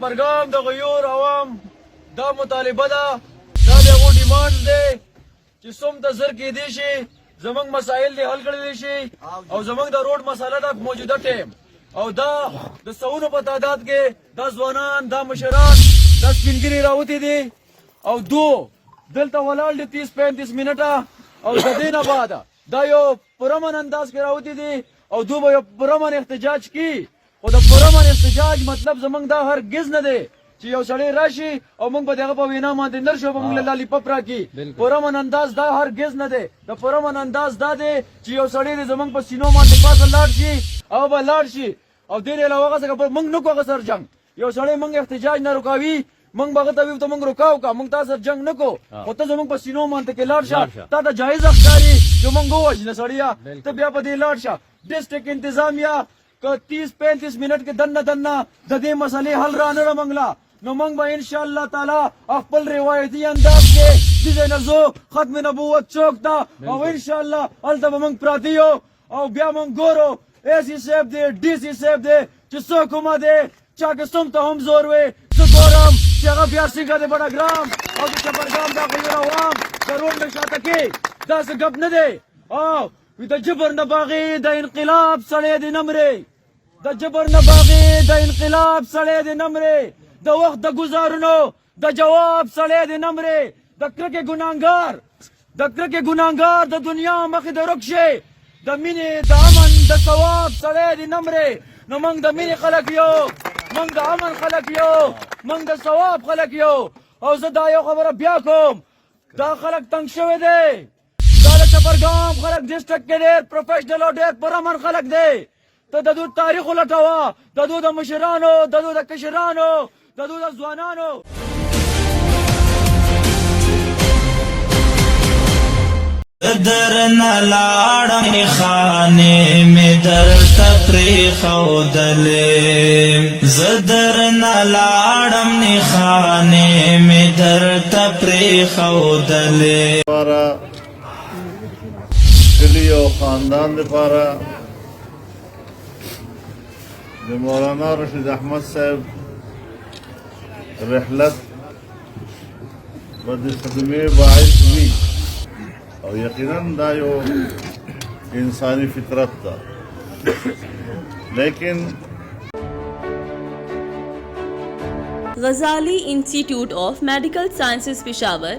پرګام د غیور عوام دا مطالبه ده دا د هغو ډیمانډ دی چې څومره زر کېدی شي زموږ مسایل دې حل کړلی شي او زموږ د روډ مسله ده موجوده ټیم او دا د سوونو په تعداد کې دا ځوانان دا مشران دا سپینګیري راوتي دي او دلته ولاړ دي 30-35 منټه او د دې نه بعد دا یو پرامن انداز کې راوتي دي او دوی به یو پرامن احتجاج کوي خو د پرامن احتجاج مطلب زموږ دا هرګز نه دی چې یو سړی راشي او موږ به دغه په وینا باندې نرشو به موږ له لالیپاپ راکړي پرامن انداز دا هرګز نه دی د پرامن انداز دا دی چې یو سړی د زموږ په سینو باندې پاسه لاړ شي او به لاړ شي او دې نه علاوه هغه څه موږ نه کوو هغه سر جنګ یو سړی موږ احتجاج نه رکاوي موږ به هغه ته ویو ته موږ رکاو کا موږ تا سره جنګ نه کوو خو ته زموږ په سینو باندې کې لاړ شه تا ته جایز ښکاري چې موږ ووژنه سړیه ته بیا په دې لاړ شه ډسټرکټ انتظامیه که 30-35 منټ کې دنه د دې مسلې حل را نه رمنګلا نو موږ به ان شاء الله تعالی خپل روایتي انداز کې دې نه زو ختم نبوت چوک ته او ان شاء الله هلته به موږ پراته یو او بیا موږ ګورو ایسي صاحب دی ډي سي صاحب دی چې څوک هم دی چا که څومره هم زور وي زه ګورم چې هغه بیا څنګه د بډګرام او د چپرګام دا غیر عوام د روډ نه شاته کې داسې ګپ نه دی او د جبر نه باغې د انقلاب سړی دې نه مرې د جبر نه باغې د انقلاب سړی دې نه مرې د وخت د ګزارونو د جواب سړی دې نه مرې د کرکې ګناهګار د دنیا مخې د رک شي د مینې د امن د ثواب سړی دې نه مرې نو موږ د مینې خلک یو موږ د امن خلک یو موږ د ثواب خلک یو او زه دا یو خبره بیا کوم دا خلک تنګ شوی دی دا د چپرګام خلک ډسټرکټ کې ډېر پروفیشنل او ډېر پرامن خلک دی ته د دوی تاریخ ولټوه د دوی د مشرانو د دوی د کشرانو د دوی د ځوانانو درنا لاړم خانه می درته پرې خودلې زدرنا لاړم خانه می درته پرې خودلې لپاره کلی او خاندان لپاره د مولانا رشید احمد صاحب رحلت و د خدمه باعث وي او یقینا دا یو انسانی فطرت ده لیکن Ghazali institute of medical sciences Peshawar,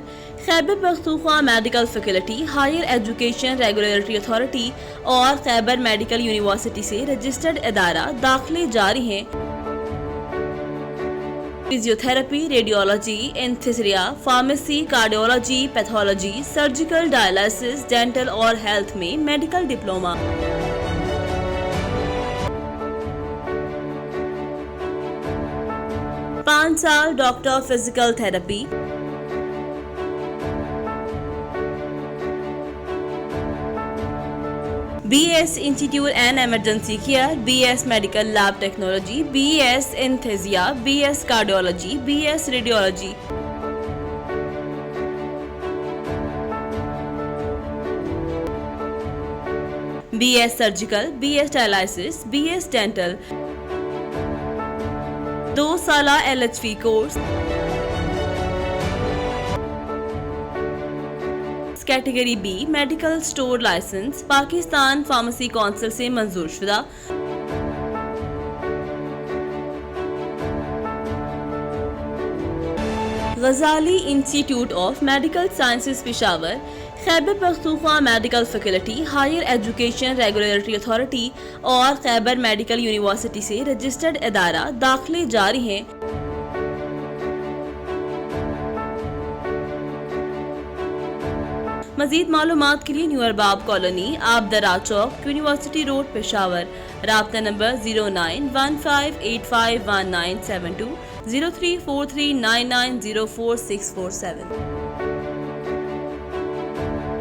Khyber Pakhtunkhwa medical faculty, higher education regulatory authority और Khyber medical university से registered इदारा दाखिले जारी हैं। Physiotherapy, radiology, anaesthesia, pharmacy, cardiology, pathology, surgical, dialysis, dental और health में मेडिकल डिप्लोमा। 5 साल doctor physical therapy, BS institute and emergency care, BS medical lab technology, BS anaesthesia, BS cardiology, BS radiology. BS surgical, BS dialysis, BS dental. 2 साला LHV course. Category B medical store licence Pakistan pharmacy council से मंजूर शुदा। Ghazali institute of medical sciences Peshawar, Khyber Pakhtunkhwa medical faculty, higher education regulatory authority और Khyber medical university से registered इदारा दाखिले जारी हैं। मजीद मालूमात के लिए new Arbab colony, Abdara chowk, university road, Peshawar. राब्ता नंबर 0915851972, 034399046447।